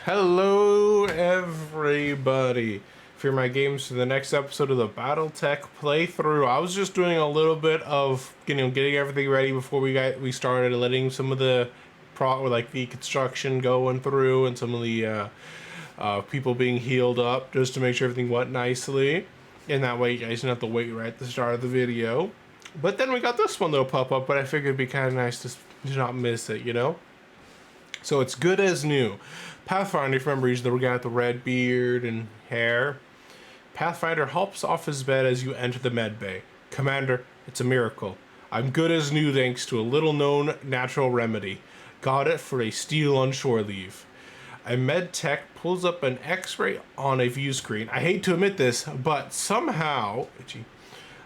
Hello everybody, Fearmy Games, to the next episode of the BattleTech playthrough. I was just doing a little bit of getting everything ready before we started, letting some of the the construction going through and some of the people being healed up just to make sure everything went nicely, and that way you guys don't have to wait right at the start of the video. But then we got this one that'll pop up, but I figured it'd be kind of nice to not miss it, you know? So it's good as new. Pathfinder, if you remember, he's the guy with the red beard and hair. Pathfinder hops off his bed as you enter the med bay. Commander, it's a miracle. I'm good as new thanks to a little known natural remedy. Got it for a steal on shore leave. A med tech pulls up an x-ray on a view screen. I hate to admit this, but somehow,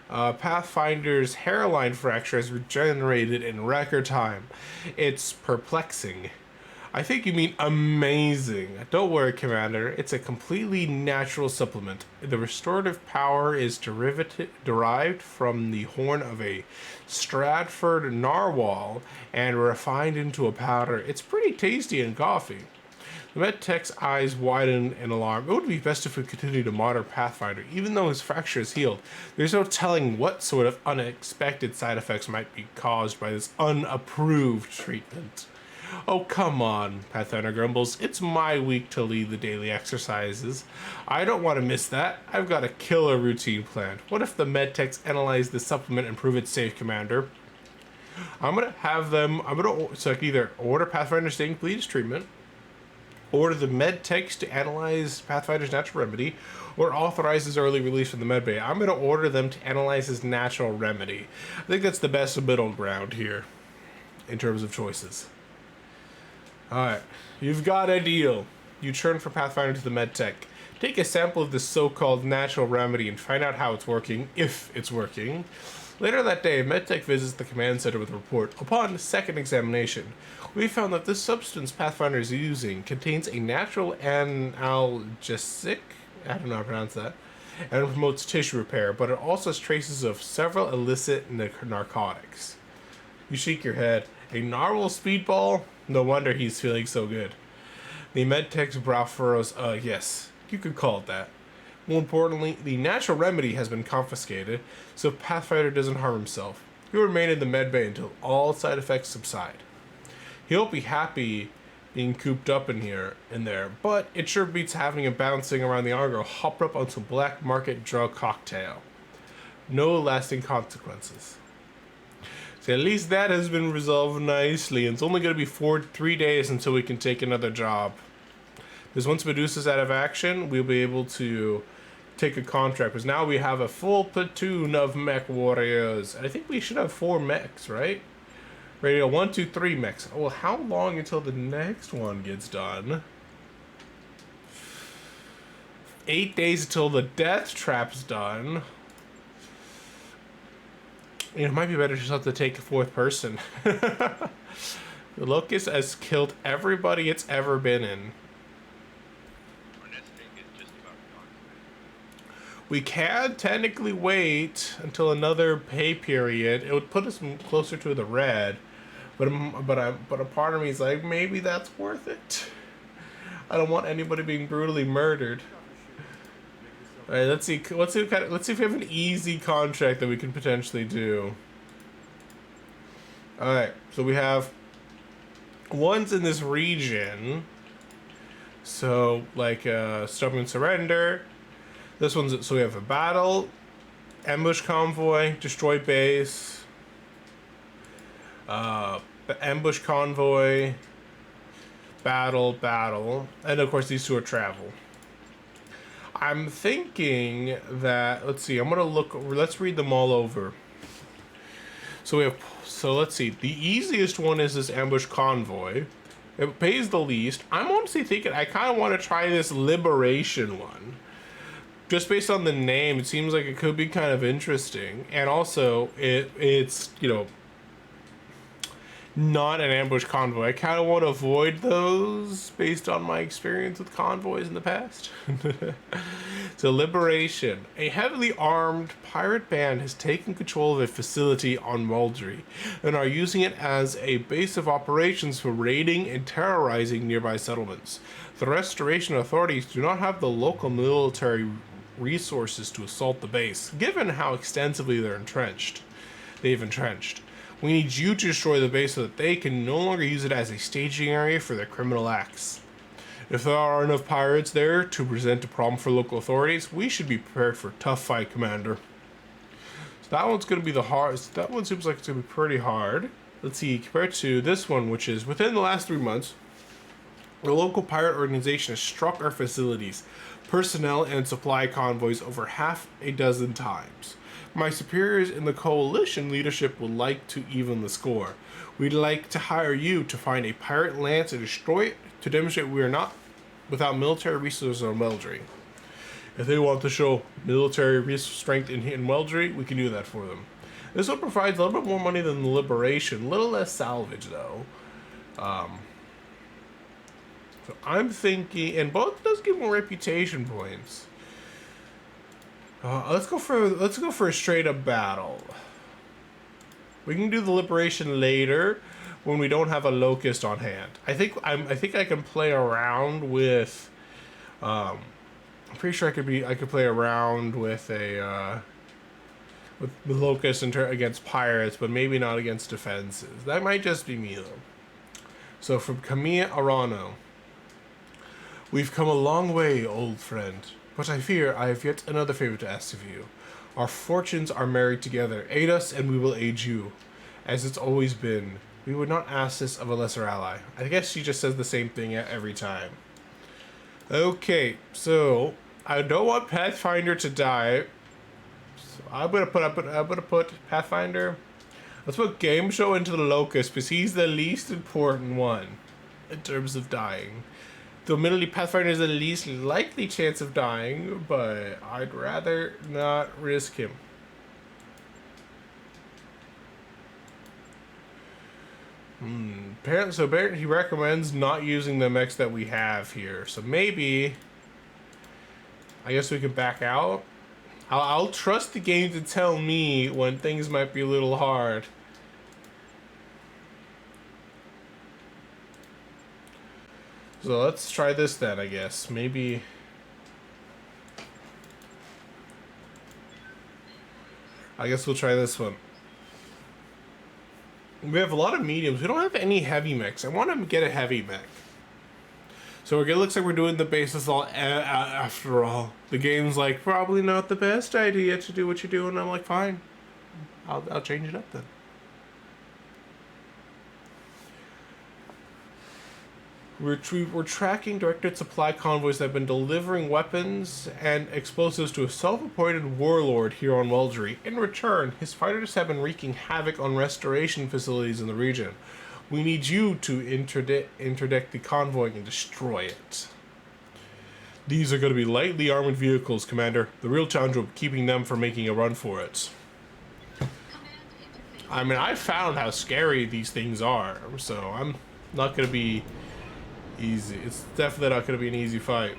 Pathfinder's hairline fracture has regenerated in record time. It's perplexing. I think you mean amazing. Don't worry, Commander. It's a completely natural supplement. The restorative power is derived from the horn of a Stratford narwhal and refined into a powder. It's pretty tasty in coffee. The medtech's eyes widen in alarm. It would be best if we continued to monitor Pathfinder. Even though his fracture is healed, there's no telling what sort of unexpected side effects might be caused by this unapproved treatment. Oh, come on, Pathfinder grumbles. It's my week to lead the daily exercises. I don't want to miss that. I've got a killer routine planned. What if the medtechs analyze the supplement and prove it's safe, Commander? So I can either order Pathfinder's staying please treatment, order the medtechs to analyze Pathfinder's natural remedy, or authorize his early release from the medbay. I'm going to order them to analyze his natural remedy. I think that's the best middle ground here in terms of choices. Alright, you've got a deal. You turn for Pathfinder to the medtech. Take a sample of this so-called natural remedy and find out how it's working, if it's working. Later that day, medtech visits the command center with a report. Upon second examination, we found that this substance Pathfinder is using contains a natural analgesic, I don't know how to pronounce that, and promotes tissue repair, but it also has traces of several illicit narcotics. You shake your head. A narwhal speedball? No wonder he's feeling so good. The medtech's brow furrows. Yes, you could call it that. More importantly, the natural remedy has been confiscated, so Pathfinder doesn't harm himself. He'll remain in the medbay until all side effects subside. He won't be happy being cooped up in there, but it sure beats having him bouncing around the Argo hopped up on some black market drug cocktail. No lasting consequences. So at least that has been resolved nicely, and it's only going to be 3 days until we can take another job. Because once Medusa's out of action, we'll be able to take a contract. Because now we have a full platoon of mech warriors. And I think we should have 4 mechs, right? Radio 1, 2, 3 mechs. Well, how long until the next one gets done? 8 days until the death trap's done. It might be better just to take a 4th person. The Locust has killed everybody it's ever been in. We can technically wait until another pay period. It would put us closer to the red, but a part of me is like, maybe that's worth it. I don't want anybody being brutally murdered. All right, let's see. Let's see if we have an easy contract that we can potentially do. All right, so we have ones in this region. So like stop and surrender. This one's so we have a battle, ambush convoy, destroy base, ambush convoy, battle, and of course these 2 are travel. I'm thinking that, let's see, let's read them all over. So let's see, the easiest one is this ambush convoy. It pays the least. I'm honestly thinking I kind of want to try this liberation one. Just based on the name, it seems like it could be kind of interesting. And also, it's, not an ambush convoy. I kind of want to avoid those based on my experience with convoys in the past. So, liberation. A heavily armed pirate band has taken control of a facility on Muldry and are using it as a base of operations for raiding and terrorizing nearby settlements. The Restoration authorities do not have the local military resources to assault the base, given how extensively they've entrenched. We need you to destroy the base so that they can no longer use it as a staging area for their criminal acts. If there are enough pirates there to present a problem for local authorities, we should be prepared for a tough fight, Commander. So that one's going to be the hardest. That one seems like it's going to be pretty hard. Let's see, compared to this one, which is within the last 3 months, the local pirate organization has struck our facilities, personnel, and supply convoys over half a dozen times. My superiors in the coalition leadership would like to even the score. We'd like to hire you to find a pirate lance and destroy it to demonstrate we are not without military resources on Muldry. If they want to show military strength in Muldry, we can do that for them. This one provides a little bit more money than the liberation, a little less salvage though. So I'm thinking, and both does give more reputation points. Let's go for a straight up battle. We can do the liberation later when we don't have a locust on hand. I think I can play around with. I'm pretty sure I could play around with a with the locust against pirates, but maybe not against defenses. That might just be me though. So from Kamiya Arano. We've come a long way, old friend, but I fear I have yet another favor to ask of you. Our fortunes are married together. Aid us and we will aid you. As it's always been, we would not ask this of a lesser ally. I guess she just says the same thing every time. Okay, so I don't want Pathfinder to die. So I'm gonna put Pathfinder. Let's put Game Show into the Locust because he's the least important one in terms of dying. Though admittedly Pathfinder is the least likely chance of dying, but I'd rather not risk him. Apparently he recommends not using the mechs that we have here. So maybe, I guess we can back out. I'll trust the game to tell me when things might be a little hard. So let's try this then, I guess. Maybe. I guess we'll try this one. We have a lot of mediums. We don't have any heavy mechs. I want to get a heavy mech. So it looks like we're doing the basis all after all. The game's like, probably not the best idea to do what you're doing. I'm like, fine. I'll change it up then. We're tracking directed supply convoys that have been delivering weapons and explosives to a self-appointed warlord here on Muldry. In return, his fighters have been wreaking havoc on restoration facilities in the region. We need you to interdict the convoy and destroy it. These are going to be lightly armored vehicles, Commander. The real challenge will be keeping them from making a run for it. I mean, I found how scary these things are, so I'm not going to be easy. It's definitely not going to be an easy fight.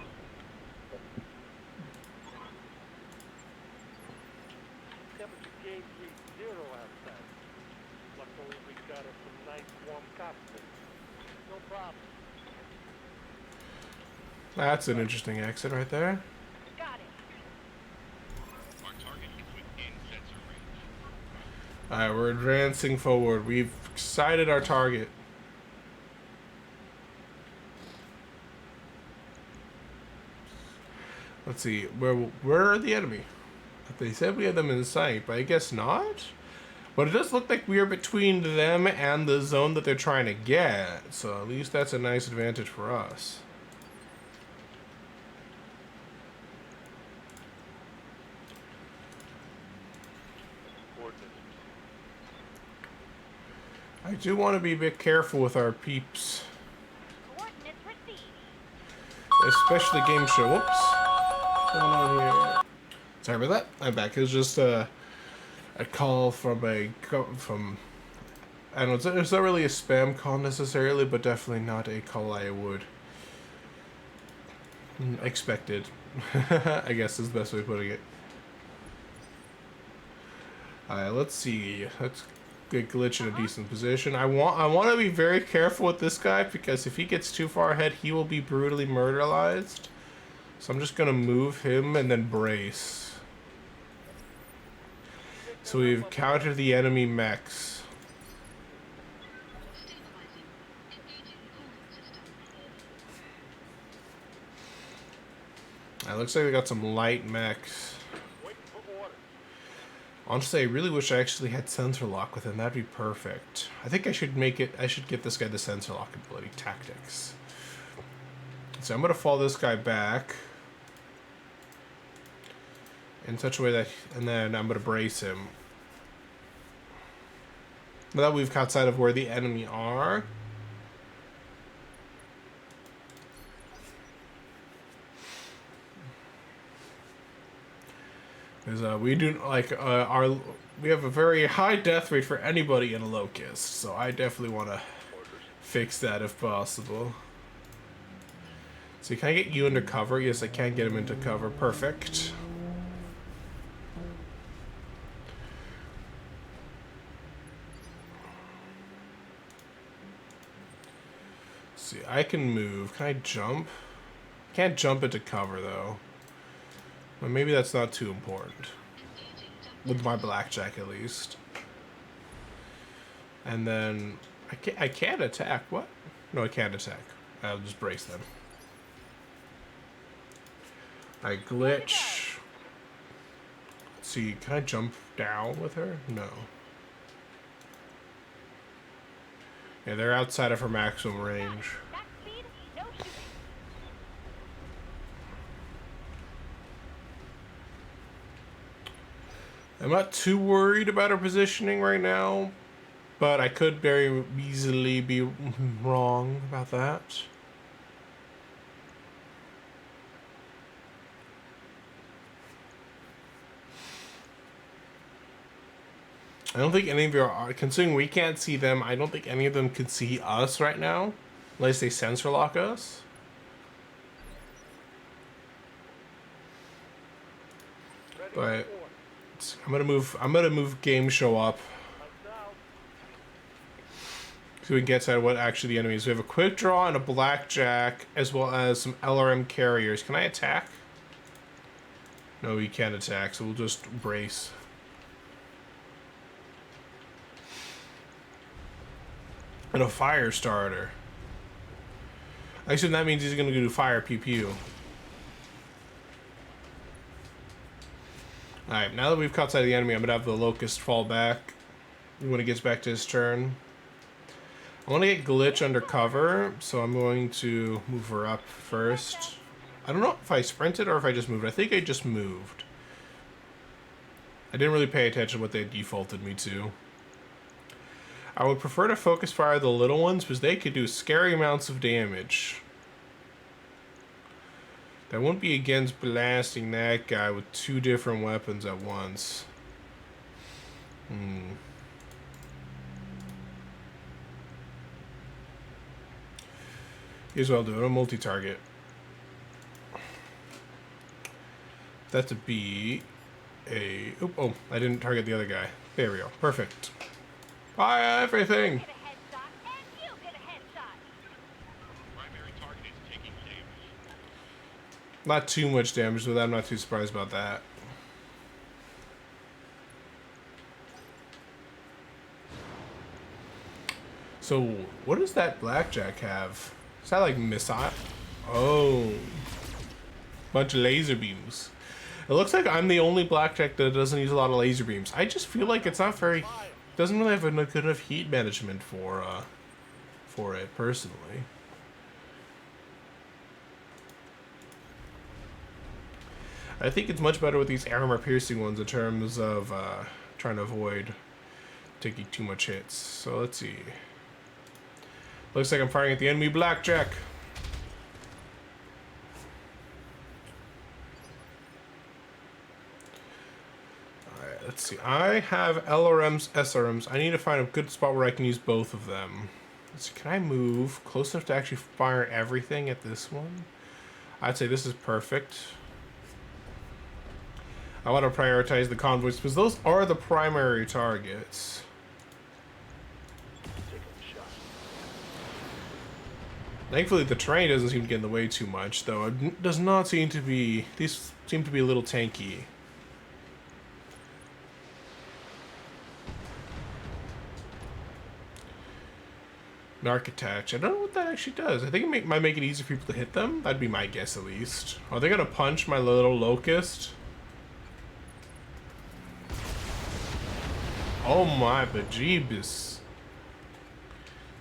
That's an interesting exit right there. Got it. Our target is within sensor range. Alright, we're advancing forward. We've sighted our target. Let's see, where are the enemy? They said we had them in sight, but I guess not? But it does look like we are between them and the zone that they're trying to get, so at least that's a nice advantage for us. I do want to be a bit careful with our peeps. Coordinates received. Especially game show. Whoops. What's going on here? Sorry about that. I'm back. It was just a call from I don't know, it's not really a spam call necessarily, but definitely not a call I would expected. I guess is the best way of putting it. Alright, let's see. Let's get Glitch in a decent position. I want to be very careful with this guy because if he gets too far ahead, he will be brutally murderized. So I'm just gonna move him and then brace. So we've countered the enemy mechs. It looks like we got some light mechs. Honestly, I really wish I actually had sensor lock with him. That'd be perfect. I think I should make it. I should get this guy the sensor lock ability tactics. So I'm gonna fall this guy back in such a way that, and then I'm gonna brace him. Now that we've outside of where the enemy are. Because we do like we have a very high death rate for anybody in a locust, so I definitely want to fix that if possible. So can I get you into cover? Yes, I can get him into cover. Perfect. See, I can move. Can I jump? Can't jump into cover though. Well, maybe that's not too important. With my blackjack, at least. And then I can't attack. What? No, I can't attack. I'll just brace them. I glitch. Let's see, can I jump down with her? No. Yeah, they're outside of her maximum range. That speed, no shooting. I'm not too worried about her positioning right now, but I could very easily be wrong about that. I don't think any of you are, considering we can't see them, I don't think any of them can see us right now, unless they sensor lock us. But I'm gonna move game show up so we can get to what actually the enemy is. We have a quick draw and a blackjack, as well as some LRM carriers. Can I attack? No, we can't attack, so we'll just brace. And a fire starter. I assume that means he's gonna do fire pew pew. Alright, now that we've caught sight of the enemy, I'm gonna have the locust fall back when it gets back to his turn. I want to get glitch under cover, so I'm going to move her up first. I don't know if I sprinted or if I just moved. I think I just moved. I didn't really pay attention to what they defaulted me to. I would prefer to focus fire the little ones because they could do scary amounts of damage. That wouldn't be against blasting that guy with two different weapons at once. Here's what I'll do. I'll multi-target. That's a B. Oh, I didn't target the other guy. There we go. Perfect. Fire everything! Get a headshot, and you get a headshot. Primary target is taking damage. Not too much damage, but I'm not too surprised about that. So, what does that blackjack have? Is that like missile? Oh. Bunch of laser beams. It looks like I'm the only blackjack that doesn't use a lot of laser beams. I just feel like it's not very... doesn't really have a good enough heat management for it, personally. I think it's much better with these armor-piercing ones in terms of trying to avoid taking too much hits. So let's see. Looks like I'm firing at the enemy blackjack. Alright, Let's see. I have LRMs, SRMs. I need to find a good spot where I can use both of them. Let's see, can I move close enough to actually fire everything at this one? I'd say this is perfect. I want to prioritize the convoys because those are the primary targets. Thankfully, the terrain doesn't seem to get in the way too much, though. It does not seem to be... These seem to be a little tanky. Narc attach. I don't know what that actually does. I think it might make it easier for people to hit them. That'd be my guess, at least. Are they gonna punch my little locust? Oh my bejeebus.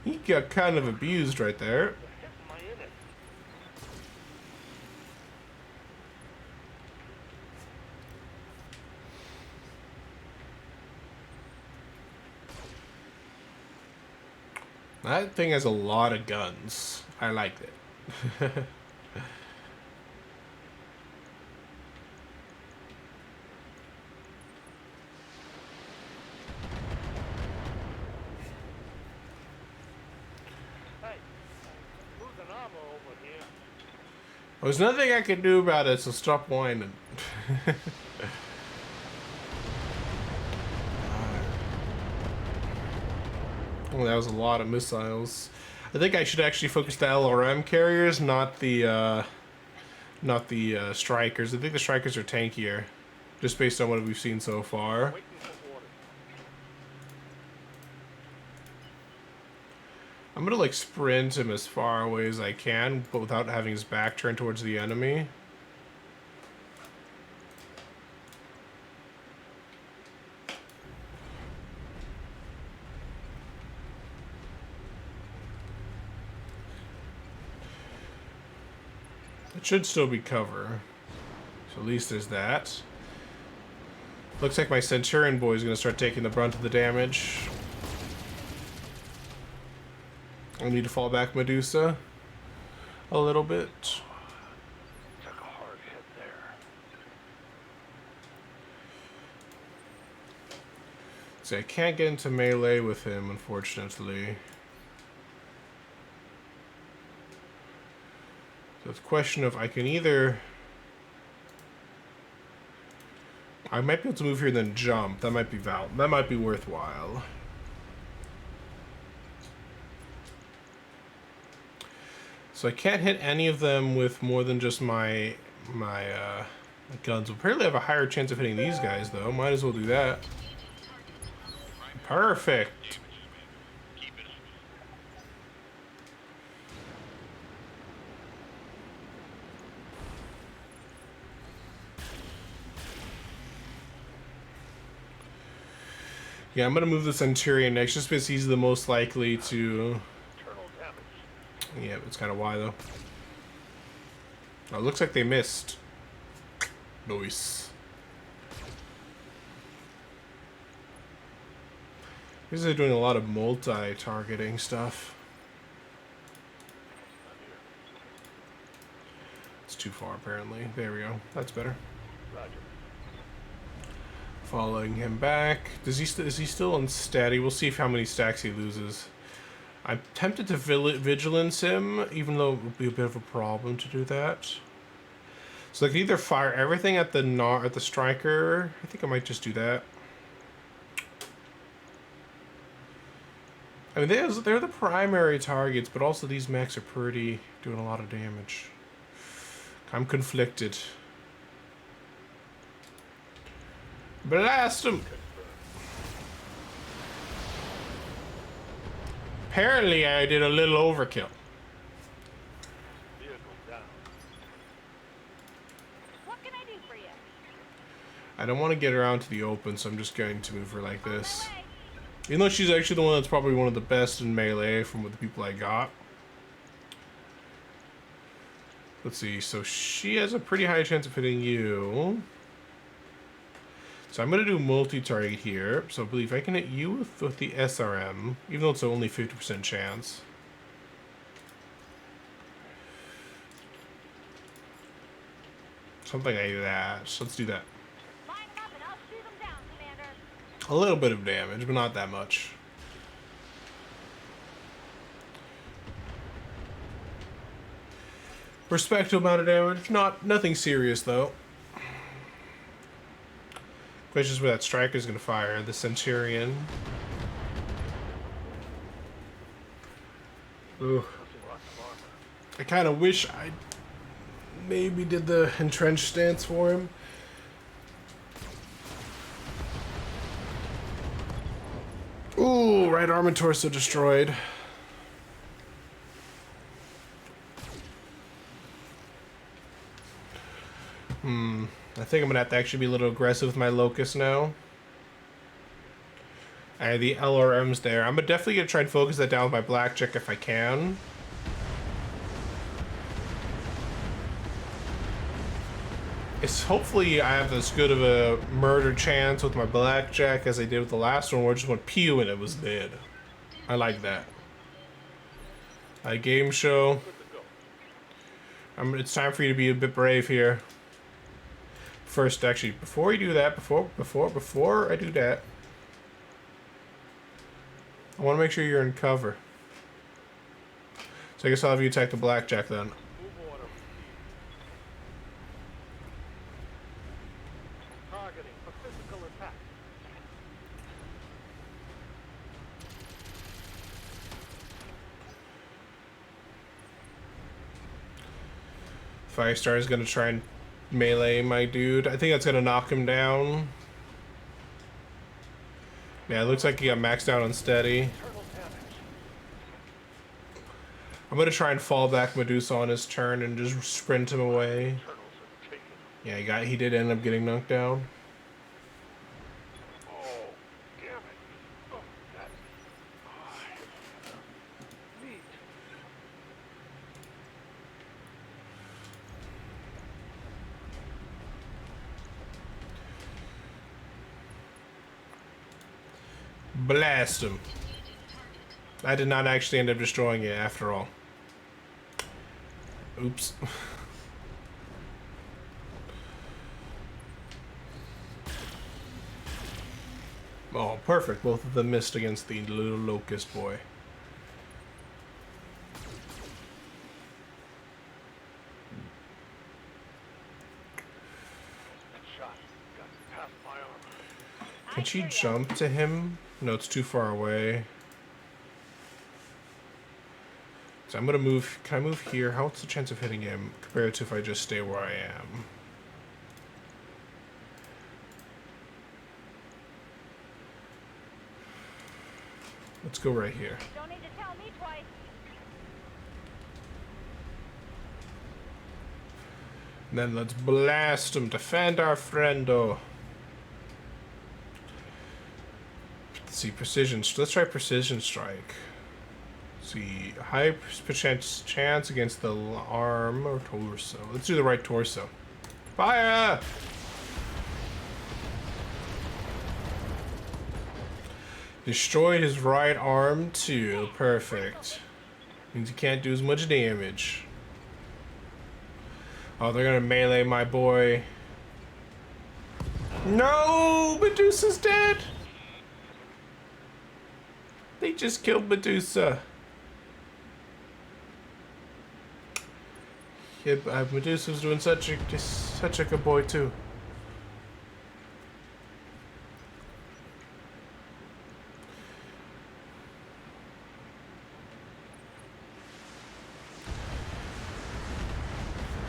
He got kind of abused right there. That thing has a lot of guns. I liked it. Hey, losing ammo over here. There's nothing I can do about it, so stop whining. Oh, that was a lot of missiles. I think I should actually focus the LRM carriers, not the strikers. I think the strikers are tankier, just based on what we've seen so far. Waiting for orders. I'm gonna like sprint him as far away as I can, but without having his back turned towards the enemy. It should still be cover. So at least there's that. Looks like my Centurion boy is going to start taking the brunt of the damage. I need to fall back Medusa a little bit. Took a hard hit there. See, I can't get into melee with him, unfortunately. So it's a question of I can either... I might be able to move here and then jump. That might be that might be worthwhile. So I can't hit any of them with more than just my guns. We'll apparently have a higher chance of hitting these guys, though. Might as well do that. Perfect. Keep it up. Yeah, I'm gonna move the Centurion next, just because he's the most likely to... Internal damage. Yeah, that's kind of why, though. Oh, it looks like they missed. Nice. These are doing a lot of multi-targeting stuff. It's too far, apparently. There we go. That's better. Roger. Following him back. Is he still unsteady? We'll see how many stacks he loses. I'm tempted to vigilance him, even though it would be a bit of a problem to do that. So I can either fire everything at the striker. I think I might just do that. I mean, they're the primary targets, but also these mechs are doing a lot of damage. I'm conflicted. Blast him! Apparently, I did a little overkill. Vehicle down. What can I do for you? I don't want to get her out to the open, so I'm just going to move her like On my this. way. Even though she's actually the one that's probably one of the best in melee from what the people I got. Let's see, so she has a pretty high chance of hitting you. So I'm going to do multi-target here. So I believe I can hit you with the SRM, even though it's only 50% chance. Something like that. So let's do that. Line them up and I'll shoot them down, Commander. A little bit of damage, but not that much. Respectable amount of damage. Nothing serious though. Question is where that striker's gonna fire. The Centurion. Ooh. I kind of wish I maybe did the entrenched stance for him. Ooh, right arm and torso destroyed. I think I'm gonna have to actually be a little aggressive with my Locust now. The LRM's there. I'm definitely gonna try and focus that down with my Blackjack if I can. It's hopefully I have as good of a murder chance with my Blackjack as I did with the last one, where I just went pew and it was dead. I like that. Game show. It's time for you to be a bit brave here. First, actually, before you do that, before I do that, I want to make sure you're in cover. So I guess I'll have you attack the Blackjack then. Move order. Targeting for physical attack. Firestar is going to try and melee my dude. I think that's going to knock him down. Yeah, it looks like he got maxed out on steady. Internal damage. I'm going to try and fall back Medusa on his turn and just sprint him away. Internals are taken. Yeah, he did end up getting knocked down. Oh, damn it. Oh, that. Neat. Blast him. I did not actually end up destroying it after all. Oops. Oh, perfect. Both of them missed against the little Locust boy. That shot got past my armor. Can she jump to him? No, it's too far away. So I'm gonna move. Can I move here? What's the chance of hitting him compared to if I just stay where I am? Let's go right here. Don't need to tell me twice. And then let's blast him. Defend our friendo. Let's see, precision. Let's try precision strike. Let's see, high chance against the arm or torso. Let's do the right torso. Fire! Destroyed his right arm too. Perfect. Means he can't do as much damage. Oh, they're gonna melee my boy. No! Medusa's dead! They just killed Medusa. Yeah, Medusa was doing such a good boy too.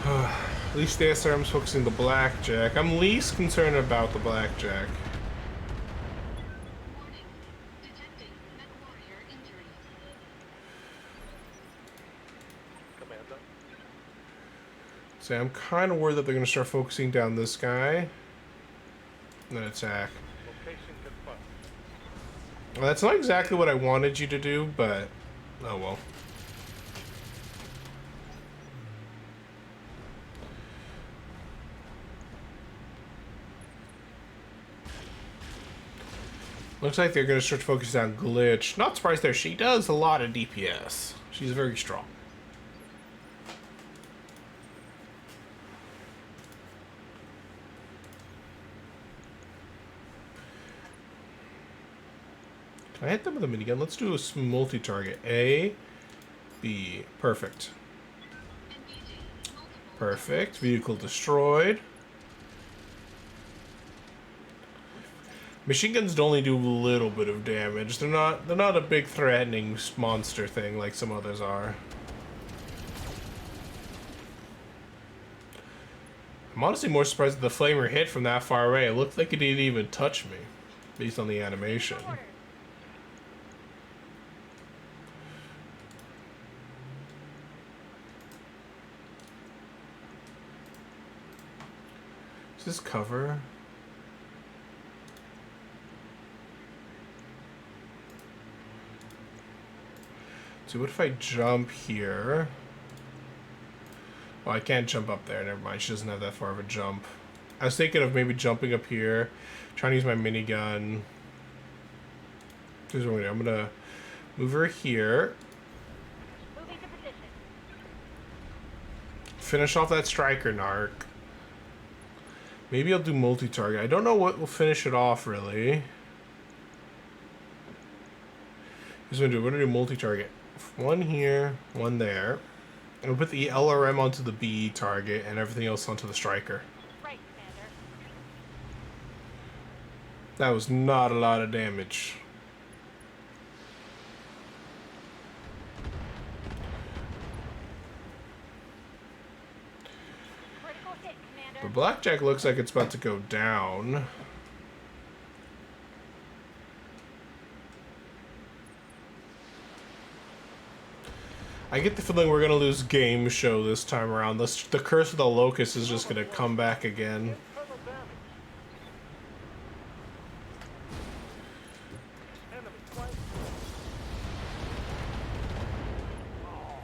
At least the SRM's focusing the Blackjack. I'm least concerned about the Blackjack. Warning. Detecting mech warrior injury. Commander. So I'm kind of worried that they're going to start focusing down this guy. And then attack. Location confirmed. Well, that's not exactly what I wanted you to do, but oh well. Looks like they're going to start focusing on Glitch. Not surprised there. She does a lot of DPS. She's very strong. Can I hit them with a minigun? Let's do a multi-target. A, B. Perfect. Engaging. Multiple. Perfect. Vehicle destroyed. Machine guns only do a little bit of damage. They're not a big threatening monster thing like some others are. I'm honestly more surprised that the flamer hit from that far away. It looked like it didn't even touch me, based on the animation. Orders. Is this cover? So what if I jump here? Oh, I can't jump up there. Never mind. She doesn't have that far of a jump. I was thinking of maybe jumping up here, trying to use my minigun. Here's what I'm gonna do. I'm gonna move her here. Moving to position. Finish off that striker narc. Maybe I'll do multi-target. I don't know what will finish it off, really. Here's what I'm gonna do. We're gonna do multi-target. One here, one there. And we'll put the LRM onto the B target and everything else onto the striker. Right, Commander. That was not a lot of damage. Critical hit, Commander. But Blackjack looks like it's about to go down. I get the feeling we're gonna lose game show this time around. The curse of the locust is just gonna come back again. Internal damage. Enemy flank. Oh.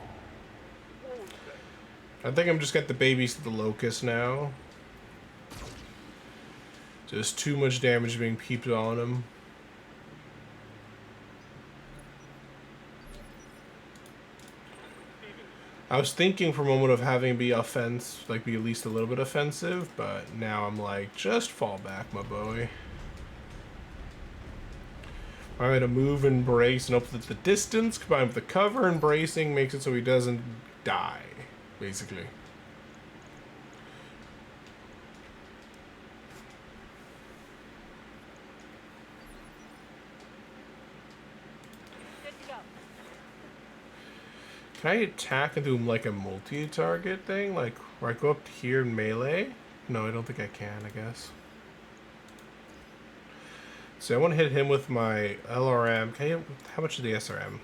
I think I'm just got the babies to the locust now. Just too much damage being peeped on him. I was thinking for a moment of having be like be at least a little bit offensive, but now I'm like, just fall back, my boy. I'm going to move and brace and up at the distance, combined with the cover and bracing, makes it so he doesn't die, basically. Good to go. Can I attack and do like a multi-target thing? Like, where I go up here in melee? No, I don't think I can, I guess. So I want to hit him with my LRM. Can you, how much is the SRM?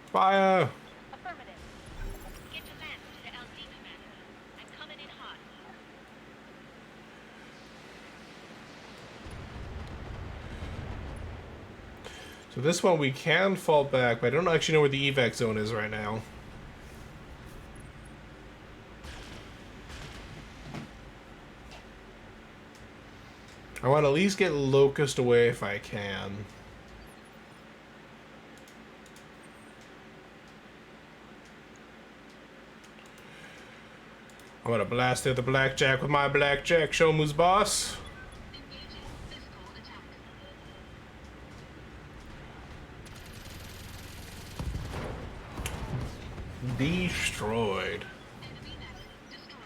Fire! Affirmative. Get to land to the LZ, Commander. I'm coming in hot. So this one we can fall back, but I don't actually know where the evac zone is right now. I want to at least get Locust away if I can. I'm gonna blast at the blackjack with my blackjack. Show him who's boss. Engaging. Physical attack. Destroyed. Enemy mech destroyed.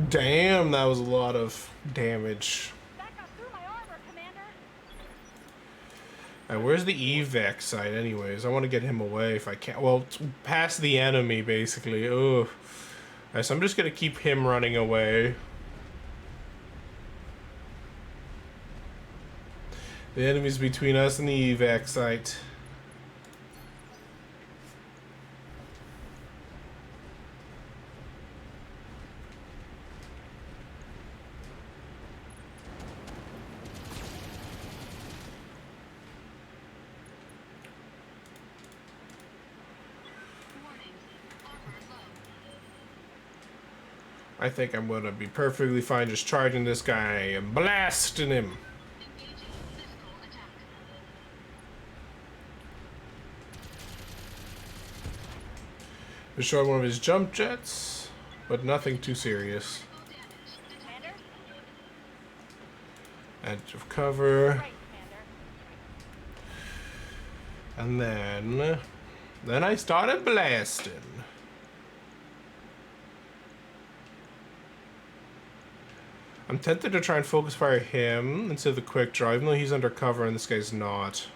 Damn, that was a lot of damage. That got through my armor, Commander. Alright, where's the evac site anyways? I want to get him away if I can. Well, past the enemy, basically. Ugh. Alright, so I'm just going to keep him running away. The enemy's between us and the evac site. Warning. Armor low. I think I'm going to be perfectly fine just charging this guy and blasting him. Engaging. Physical attack. Destroy one of his jump jets. but nothing too serious. Commander? Edge of cover. Right, Commander. And then I started blasting. I'm tempted to try and focus fire him instead of the quick draw, even though he's undercover and this guy's not.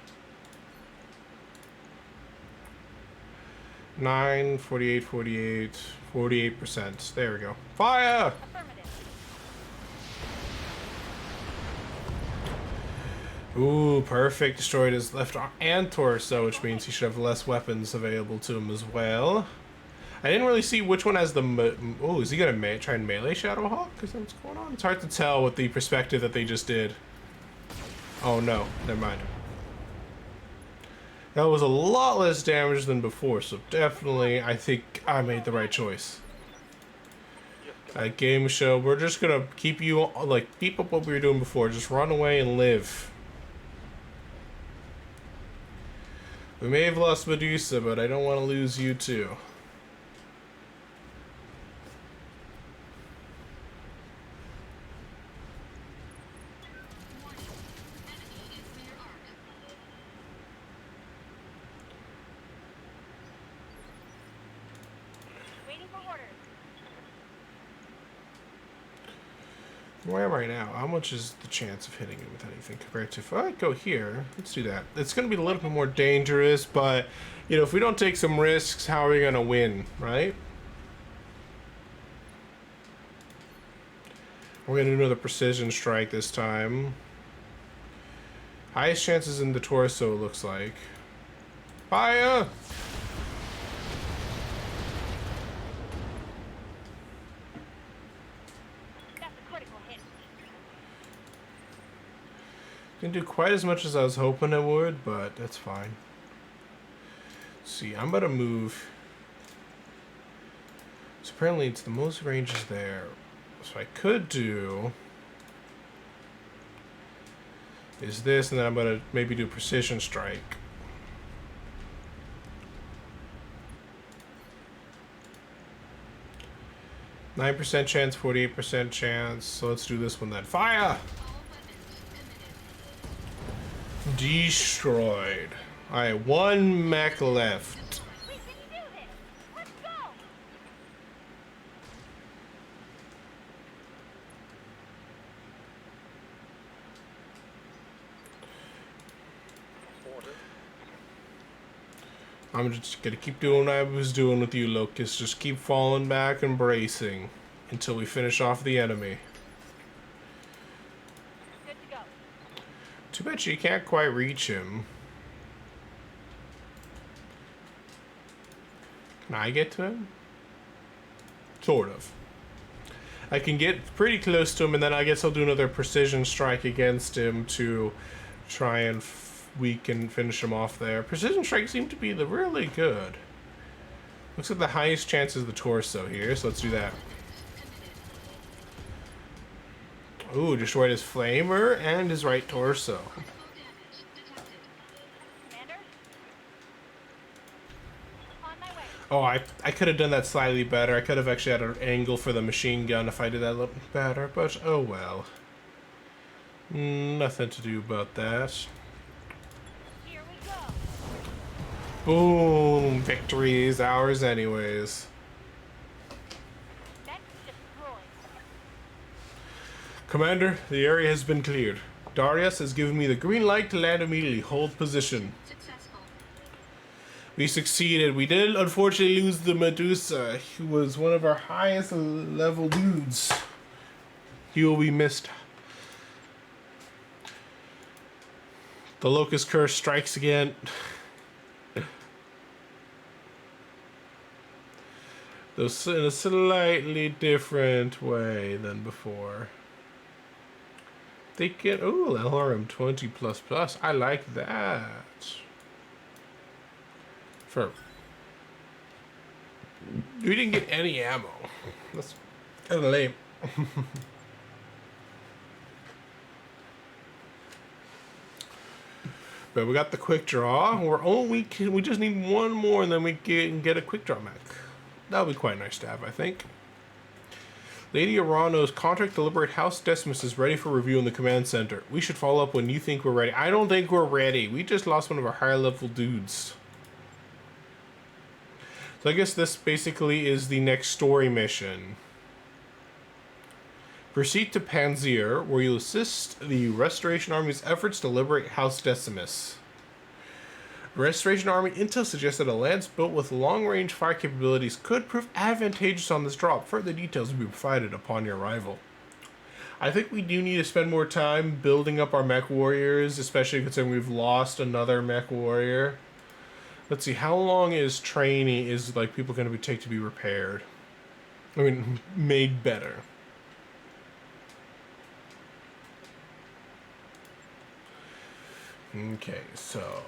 9, 48, 48, 48%. There we go. Fire! Affirmative. Ooh, perfect. Destroyed his left arm and torso, which means he should have less weapons available to him as well. I didn't really see which one has the... Oh, is he going to try and melee Shadowhawk? Is that what's going on? It's hard to tell with the perspective that they just did. Oh, no. Never mind. That was a lot less damage than before, so definitely I think I made the right choice. At game show, we're just going to keep you... Like, keep up what we were doing before. Just run away and live. We may have lost Medusa, but I don't want to lose you too. Waiting for orders. Where am I now? How much is the chance of hitting him with anything compared to if I go here? Let's do that. It's going to be a little bit more dangerous, but, you know, if we don't take some risks, how are we going to win, right? We're going to do another precision strike this time. Highest chances in the torso, it looks like. Fire! That's a critical hit. Didn't do quite as much as I was hoping it would, but that's fine. Let's see, I'm about to move. So apparently it's the most ranges there. So I could do is this, and then I'm gonna maybe do precision strike. %9 chance, 48% chance. So let's do this one then. Fire! Destroyed. Alright, one mech left. We can do this. Let's go. Order. I'm just gonna keep doing what I was doing with you, Locust. Just keep falling back and bracing until we finish off the enemy. Good to go. Too bad you can't quite reach him. Can I get to him? Sort of. I can get pretty close to him, and then I guess I'll do another precision strike against him to try and finish him off there. Precision strikes seem to be really good. Looks like the highest chance is the torso here, so let's do that. Ooh, destroyed his flamer and his right torso. Commander? On my way. Oh, I could have done that slightly better. I could have actually had an angle for the machine gun if I did that a little better, but oh well. Nothing to do about that. Here we go. Boom! Victory is ours anyways. Mech destroyed. Commander, the area has been cleared. Darius has given me the green light to land immediately. Hold position. Successful. We succeeded. We did unfortunately lose the Medusa. He was one of our highest level dudes. He will be missed. The Locust Curse strikes again. Though in a slightly different way than before. They get LRM 20++. I like that. We didn't get any ammo. That's kind of lame. But we got the quick draw. We just need one more, and then we can get a quick draw mech. That'll be quite nice to have, I think. Lady Arano's contract to liberate House Decimus is ready for review in the command center. We should follow up when you think we're ready. I don't think we're ready. We just lost one of our higher level dudes. So I guess this basically is the next story mission. Proceed to Panzer, where you'll assist the Restoration Army's efforts to liberate House Decimus. Restoration Army intel suggests that a lance built with long-range fire capabilities could prove advantageous on this drop. Further details will be provided upon your arrival. I think we do need to spend more time building up our mech warriors, especially considering we've lost another mech warrior. Let's see, how long is training, is like people going to take to be repaired? I mean, made better. Okay, so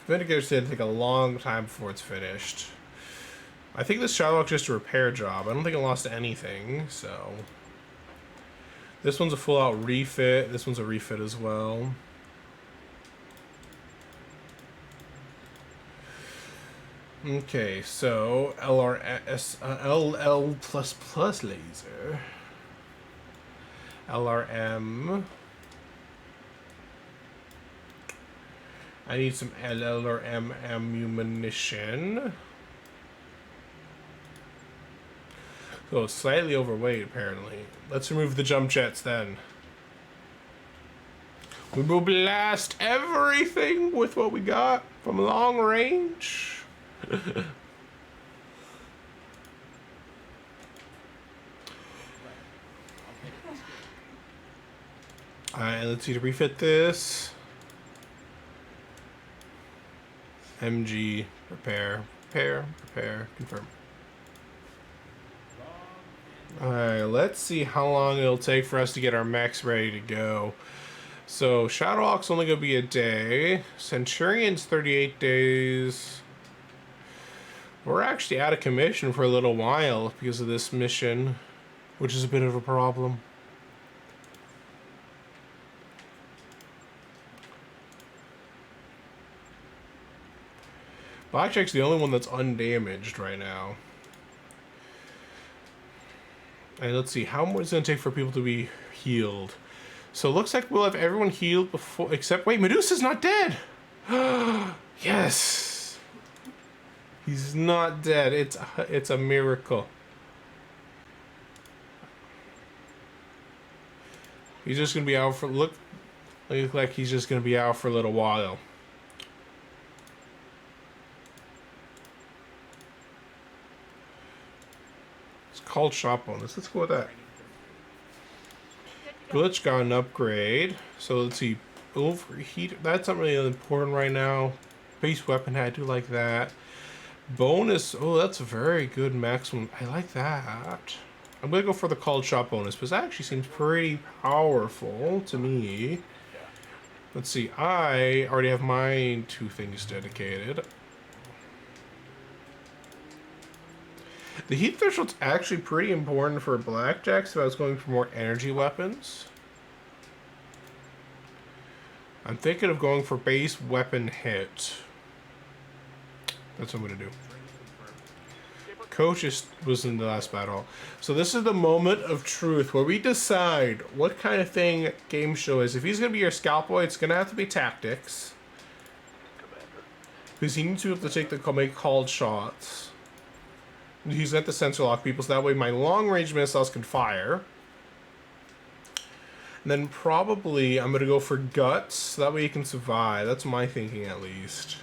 Vindicator's going to take a long time before it's finished. I think this Shadowlock's just a repair job. I don't think it lost anything, so... This one's a full-out refit. This one's a refit as well. Okay, so LRS, LL++ laser. LRM. I need some LL or M ammunition. So it's slightly overweight, apparently. Let's remove the jump jets then. We will blast everything with what we got from long range. Alright, let's see to refit this. MG, repair, confirm. Alright, let's see how long it'll take for us to get our mechs ready to go. So, Shadowhawk's only going to be a day. Centurion's 38 days. We're actually out of commission for a little while because of this mission, which is a bit of a problem. Blackjack's the only one that's undamaged right now. And let's see, how much is it going to take for people to be healed? So it looks like we'll have everyone healed before, except, wait, Medusa's not dead! Yes! He's not dead. It's a miracle. He's just going to be out for, look like he's just going to be out for a little while. Called shop bonus. Let's go with that. Glitch got an upgrade. So let's see. Overheat. That's not really important right now. Base weapon, I do like that. Bonus. Oh, that's a very good maximum. I like that. I'm going to go for the called shop bonus because that actually seems pretty powerful to me. Let's see. I already have my 2 things dedicated. The heat threshold's actually pretty important for Blackjack, so I was going for more energy weapons. I'm thinking of going for base weapon hit. That's what I'm going to do. Coach was in the last battle. So this is the moment of truth where we decide what kind of thing game show is. If he's going to be your scalp boy, it's going to have to be tactics. Because he needs to be able to take the make called shots. He's got the sensor lock people, so that way my long-range missiles can fire. And then probably I'm going to go for guts, so that way he can survive. That's my thinking, at least.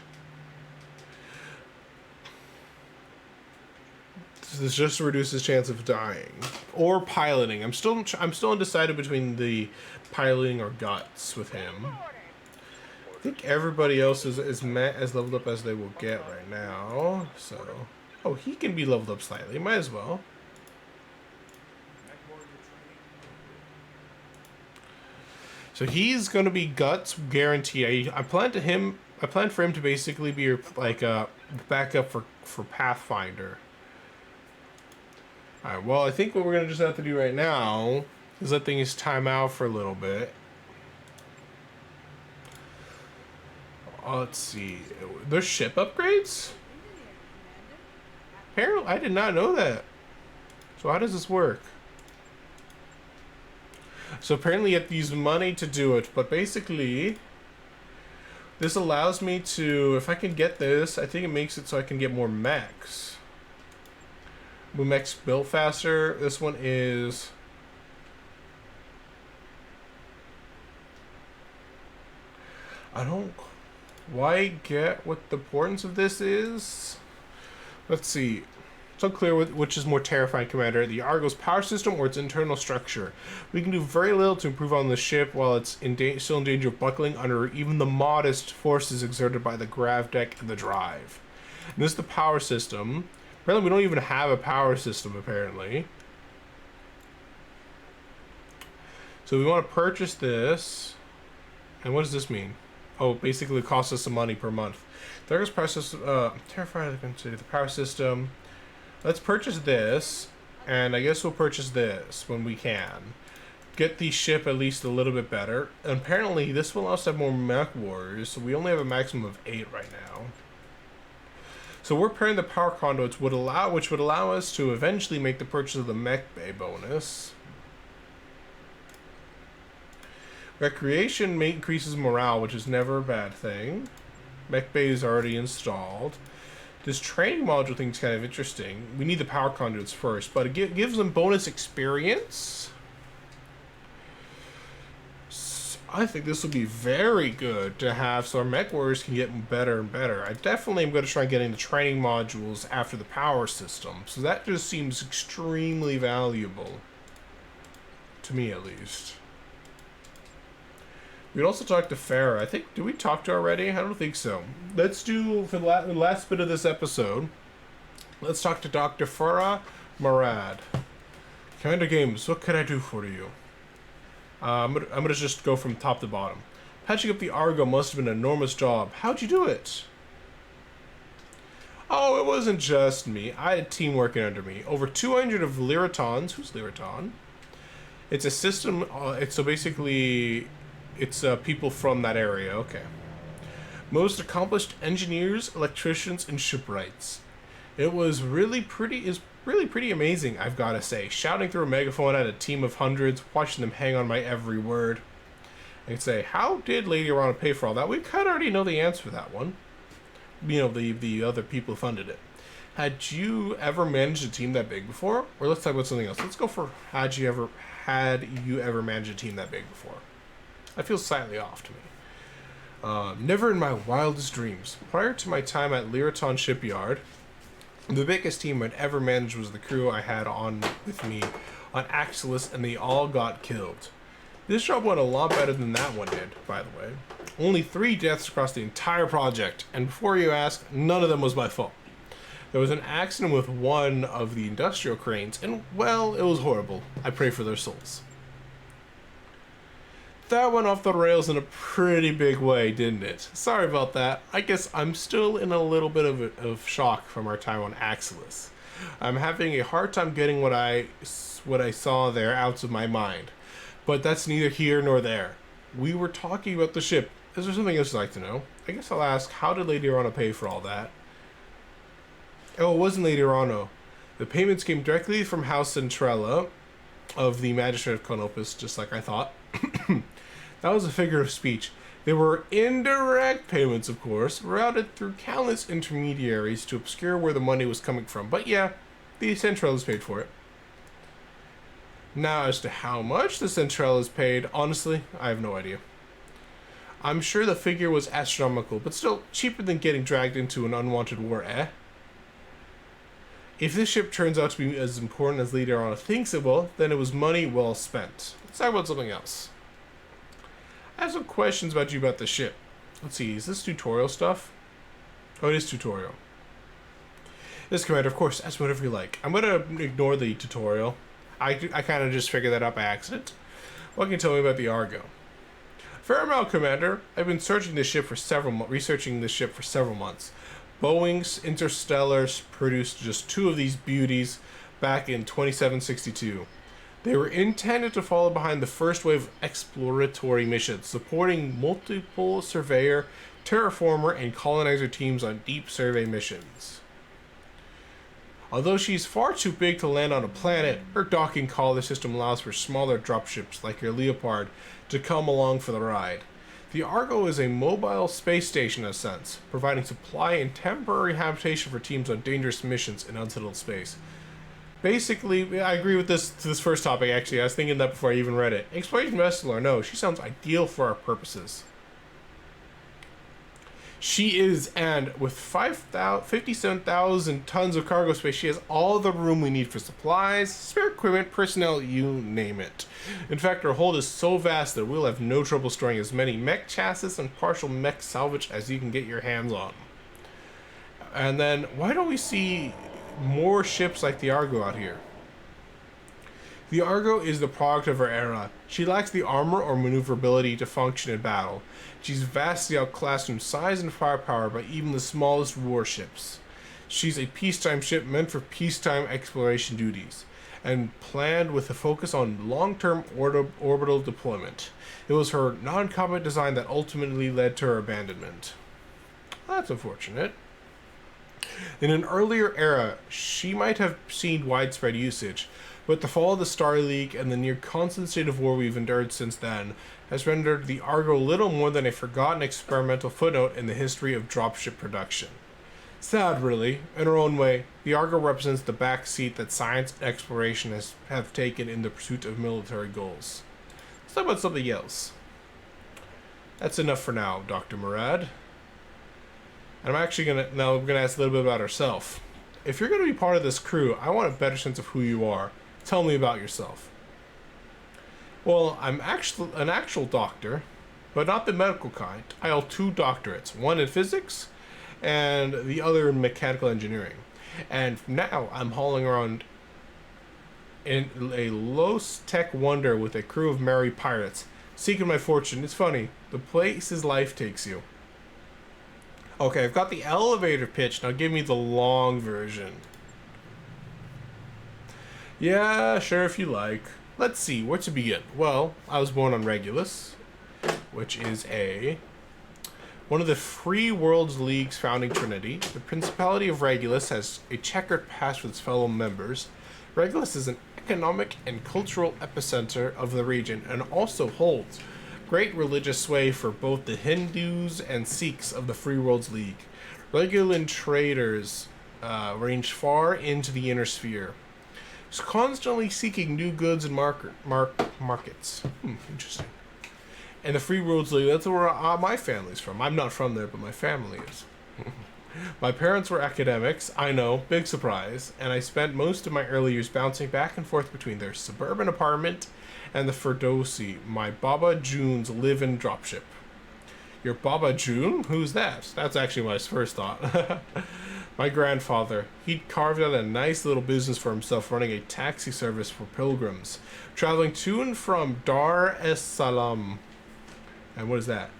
This just reduces his chance of dying. Or piloting. I'm still undecided between the piloting or guts with him. I think everybody else is as leveled up as they will get right now, so... Oh, he can be leveled up slightly. Might as well. So he's gonna be guts guarantee. I plan for him to basically be like a backup for Pathfinder. All right. Well, I think what we're gonna just have to do right now is let things time out for a little bit. Let's see. There's ship upgrades. Apparently, I did not know that. So how does this work? So apparently you have to use money to do it, but basically this allows me to, if I can get this, I think it makes it so I can get more mechs. More mechs built faster. This one is... I don't quite get what the importance of this is. Let's see. It's unclear which is more terrifying, Commander, the Argo's power system or its internal structure. We can do very little to improve on the ship while it's still in danger of buckling under even the modest forces exerted by the grav deck and the drive. And this is the power system. Apparently we don't even have a power system, apparently. So we want to purchase this. And what does this mean? Oh, basically it costs us some money per month. The Argo's power system, terrifying, the power system. Let's purchase this, and I guess we'll purchase this when we can. Get the ship at least a little bit better. And apparently, this will allow us to have more mech warriors, so we only have a maximum of 8 right now. So we're pairing the power conduits, which would allow us to eventually make the purchase of the mech bay bonus. Recreation increases morale, which is never a bad thing. Mech bay is already installed. This training module thing is kind of interesting. We need the power conduits first, but it gives them bonus experience. So I think this will be very good to have, so our mech warriors can get better and better. I definitely am going to try getting the training modules after the power system, so that just seems extremely valuable. To me, at least. We'd also talk to Farah. I think, did we talk to her already? I don't think so. Let's do, for the last bit of this episode, let's talk to Dr. Farah Marad. Commander Games, what can I do for you? I'm gonna just go from top to bottom. Patching up the Argo must have been an enormous job. How'd you do it? Oh, it wasn't just me. I had a team working under me. Over 200 of Lyratons. Who's Lyraton? It's a system, it's so basically... It's people from that area, okay. Most accomplished engineers, electricians, and shipwrights. It was really pretty amazing, I've got to say. Shouting through a megaphone at a team of hundreds, watching them hang on my every word. I'd say, how did Lady Arana pay for all that? We kind of already know the answer to that one. You know, the other people who funded it. Had you ever managed a team that big before? Or let's talk about something else. Let's go for had you ever managed a team that big before? That feels slightly off to me. Never in my wildest dreams. Prior to my time at Lyraton Shipyard, the biggest team I'd ever managed was the crew I had on with me on Axelis, and they all got killed. This job went a lot better than that one did, by the way. Only 3 deaths across the entire project, and before you ask, none of them was my fault. There was an accident with one of the industrial cranes, and, well, it was horrible. I pray for their souls. That went off the rails in a pretty big way, didn't it? Sorry about that. I guess I'm still in a little bit of shock from our time on Axelis. I'm having a hard time getting what I saw there out of my mind. But that's neither here nor there. We were talking about the ship. Is there something else you'd like to know? I guess I'll ask, how did Lady Arana pay for all that? Oh, it wasn't Lady Arana. The payments came directly from House Centrella of the Magistrate of Conopus, just like I thought. That was a figure of speech. They were indirect payments, of course, routed through countless intermediaries to obscure where the money was coming from. But yeah, the Centrellas paid for it. Now, as to how much the Centrellas paid, honestly, I have no idea. I'm sure the figure was astronomical, but still cheaper than getting dragged into an unwanted war, eh? If this ship turns out to be as important as Lady Arana thinks it will, then it was money well spent. Let's talk about something else. I have some questions about you about the ship. Let's see, is this tutorial stuff? Oh, it is tutorial. This Commander, of course, ask whatever you like. I'm going to ignore the tutorial. I kind of just figured that out by accident. What can you tell me about the Argo? Fair amount, Commander. I've been researching this ship for several months. Boeing's Interstellars produced just 2 of these beauties back in 2762. They were intended to follow behind the first wave of exploratory missions, supporting multiple surveyor, terraformer, and colonizer teams on deep survey missions. Although she's far too big to land on a planet, her docking collar system allows for smaller dropships like your Leopard to come along for the ride. The Argo is a mobile space station in a sense, providing supply and temporary habitation for teams on dangerous missions in unsettled space. Basically, I agree with this first topic, actually. I was thinking that before I even read it. Exploration vessel or no, she sounds ideal for our purposes. She is, and with 57,000 tons of cargo space, she has all the room we need for supplies, spare equipment, personnel, you name it. In fact, her hold is so vast that we'll have no trouble storing as many mech chassis and partial mech salvage as you can get your hands on. And then, why don't we see more ships like the Argo out here? The Argo is the product of her era. She lacks the armor or maneuverability to function in battle. She's vastly outclassed in size and firepower by even the smallest warships. She's a peacetime ship meant for peacetime exploration duties, and planned with a focus on long-term orbital deployment. It was her non-combat design that ultimately led to her abandonment. That's unfortunate. In an earlier era, she might have seen widespread usage, but the fall of the Star League and the near constant state of war we've endured since then has rendered the Argo little more than a forgotten experimental footnote in the history of dropship production. Sad, really. In her own way, the Argo represents the back seat that science and exploration have taken in the pursuit of military goals. Let's talk about something else. That's enough for now, Dr. Murad. And we're gonna ask a little bit about herself. If you're gonna be part of this crew, I want a better sense of who you are. Tell me about yourself. Well, I'm an actual doctor, but not the medical kind. I hold 2 doctorates, one in physics and the other in mechanical engineering. And now I'm hauling around in a low-tech wonder with a crew of merry pirates, seeking my fortune. It's funny, the places life takes you. Okay, I've got the elevator pitch, now give me the long version. Yeah, sure, if you like. Let's see, where to begin? Well, I was born on Regulus, which is one of the Free Worlds League's founding trinity. The Principality of Regulus has a checkered past with its fellow members. Regulus is an economic and cultural epicenter of the region and also holds great religious sway for both the Hindus and Sikhs of the Free Worlds League. Regulan traders range far into the inner sphere, constantly seeking new goods and markets. Interesting. And the Free Worlds League, that's where my family's from. I'm not from there, but my family is. My parents were academics, I know, big surprise, and I spent most of my early years bouncing back and forth between their suburban apartment and the Ferdowsi, my Baba June's live-in dropship. Your Baba June? Who's that? That's actually my first thought. My grandfather, he'd carved out a nice little business for himself running a taxi service for pilgrims, traveling to and from Dar es Salaam. And what is that?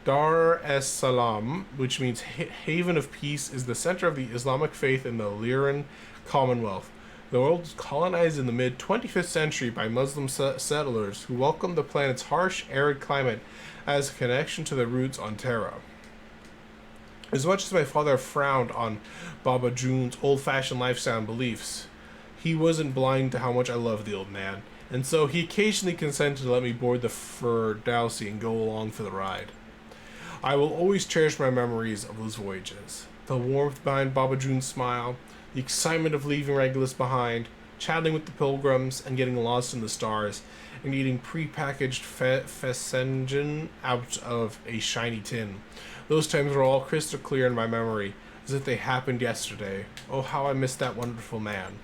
Dar es Salaam, which means haven of peace, is the center of the Islamic faith in the Lyran Commonwealth. The world was colonized in the mid-25th century by Muslim settlers who welcomed the planet's harsh, arid climate as a connection to their roots on Terra. As much as my father frowned on Baba June's old-fashioned lifestyle and beliefs, he wasn't blind to how much I loved the old man, and so he occasionally consented to let me board the Ferdowsi and go along for the ride. I will always cherish my memories of those voyages. The warmth behind Baba June's smile, the excitement of leaving Regulus behind, chatting with the pilgrims and getting lost in the stars, and eating pre-packaged fesenjan out of a shiny tin. Those times were all crystal clear in my memory, as if they happened yesterday. Oh, how I miss that wonderful man.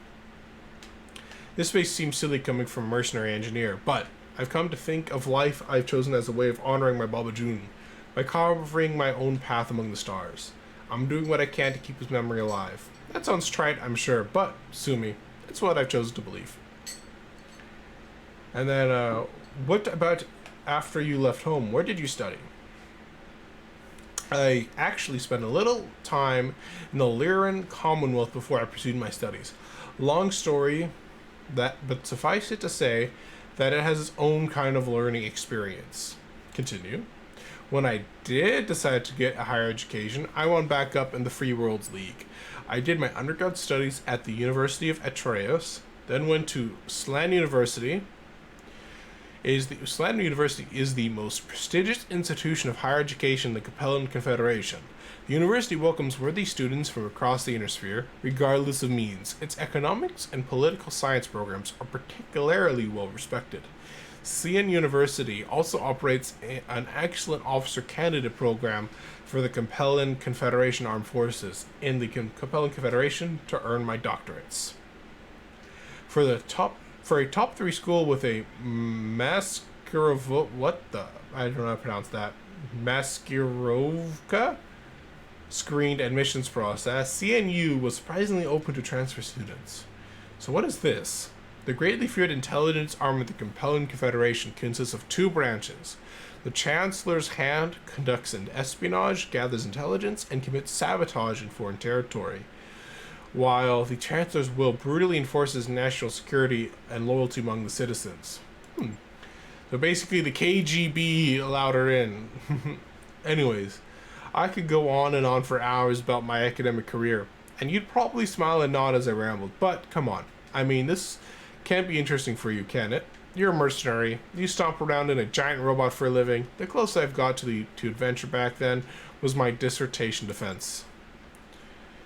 This may seem silly coming from a mercenary engineer, but I've come to think of life I've chosen as a way of honoring my Baba June, by carving my own path among the stars. I'm doing what I can to keep his memory alive. That sounds trite, I'm sure, but sue me. It's what I've chosen to believe. And then, what about after you left home? Where did you study? I actually spent a little time in the Lyran Commonwealth before I pursued my studies. Long story, but suffice it to say that it has its own kind of learning experience. Continue. When I did decide to get a higher education, I wound back up in the Free Worlds League. I did my undergrad studies at the University of Atreus, then went to Slan University. Slan University is the most prestigious institution of higher education in the Capellan Confederation. The university welcomes worthy students from across the Innersphere, regardless of means. Its economics and political science programs are particularly well respected. CN University also operates an excellent officer candidate program for the Capellan Confederation Armed Forces in the Capellan Confederation to earn my doctorates. For a top 3 school with a Maskirovka screened admissions process, CNU was surprisingly open to transfer students. So what is this? The greatly feared intelligence arm of the Capellan Confederation consists of 2 branches. The Chancellor's Hand conducts an espionage, gathers intelligence, and commits sabotage in foreign territory, while the Chancellor's will brutally enforces national security and loyalty among the citizens. So basically the KGB allowed her in. Anyways, I could go on and on for hours about my academic career, and you'd probably smile and nod as I rambled, but come on. I mean, this can't be interesting for you, can it? You're a mercenary. You stomp around in a giant robot for a living. The closest I've got to adventure back then was my dissertation defense.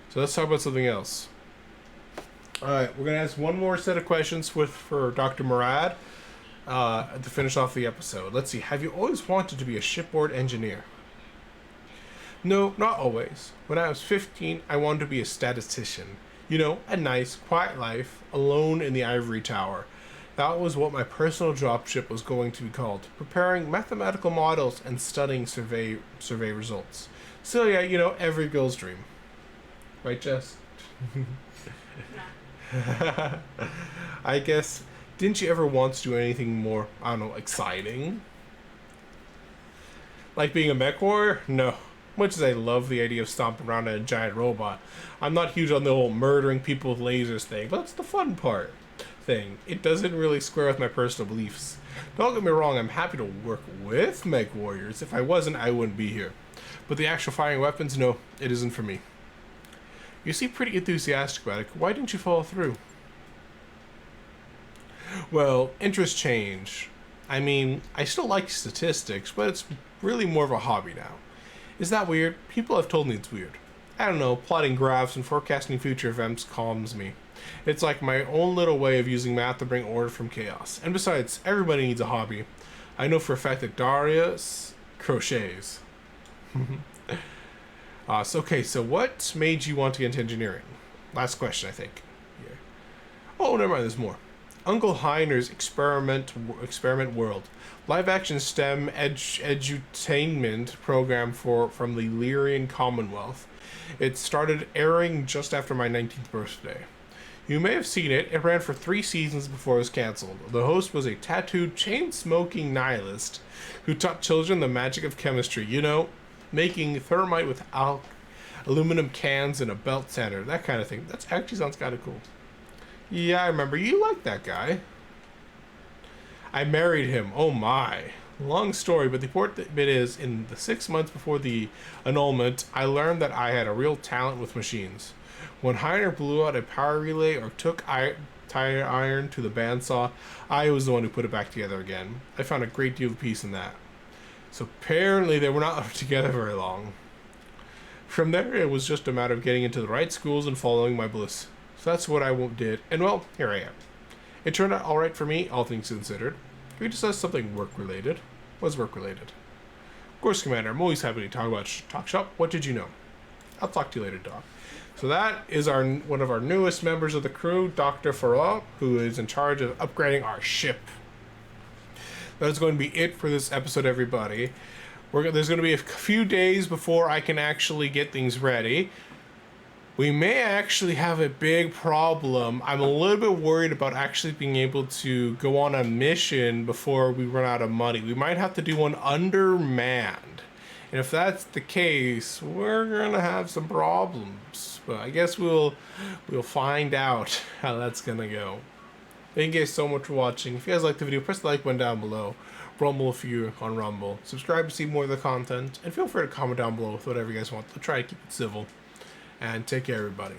So let's talk about something else. Alright, we're going to ask one more set of questions for Dr. Murad to finish off the episode. Let's see. Have you always wanted to be a shipboard engineer? No, not always. When I was 15, I wanted to be a statistician. You know, a nice, quiet life, alone in the ivory tower. That was what my personal dropship was going to be called, preparing mathematical models and studying survey results. So yeah, you know, every girl's dream. Right, Jess? I guess, didn't you ever want to do anything more, I don't know, exciting? Like being a mech warrior? No. Much as I love the idea of stomping around in a giant robot, I'm not huge on the whole murdering people with lasers thing, but that's the fun part thing. It doesn't really square with my personal beliefs. Don't get me wrong, I'm happy to work with mech warriors. If I wasn't, I wouldn't be here. But the actual firing weapons, no, it isn't for me. You seem pretty enthusiastic about it. Why didn't you follow through? Well, interests change. I mean, I still like statistics, but it's really more of a hobby now. Is that weird? People have told me it's weird. I don't know, plotting graphs and forecasting future events calms me. It's like my own little way of using math to bring order from chaos. And besides, everybody needs a hobby. I know for a fact that Darius crochets. So what made you want to get into engineering? Last question, I think. Yeah. Oh, never mind, there's more. Uncle Heiner's Experiment World. Live-action STEM edutainment program from the Lyrian Commonwealth. It started airing just after my 19th birthday. You may have seen it. It ran for 3 seasons before it was cancelled. The host was a tattooed, chain-smoking nihilist who taught children the magic of chemistry. You know, making thermite with aluminum cans and a belt sander. That kind of thing. That actually sounds kind of cool. Yeah, I remember. You liked that guy. I married him. Oh my. Long story, but the important bit is, in the 6 months before the annulment, I learned that I had a real talent with machines. When Heiner blew out a power relay or took tire iron to the bandsaw, I was the one who put it back together again. I found a great deal of peace in that. So apparently they were not together very long. From there, it was just a matter of getting into the right schools and following my bliss. So that's what I did, and well, here I am. It turned out alright for me, all things considered. We discussed something work-related. What's work-related? Of course, Commander, I'm always happy to talk shop. What did you know? I'll talk to you later, Doc. So that is one of our newest members of the crew, Dr. Farah, who is in charge of upgrading our ship. That is going to be it for this episode, everybody. There's going to be a few days before I can actually get things ready. We may actually have a big problem. I'm a little bit worried about actually being able to go on a mission before we run out of money. We might have to do one undermanned. And if that's the case, we're gonna have some problems. But I guess we'll find out how that's gonna go. Thank you guys so much for watching. If you guys liked the video, press the like button down below. Rumble if you on Rumble. Subscribe to see more of the content, and feel free to comment down below with whatever you guys want. I'll try to keep it civil. And take care, everybody.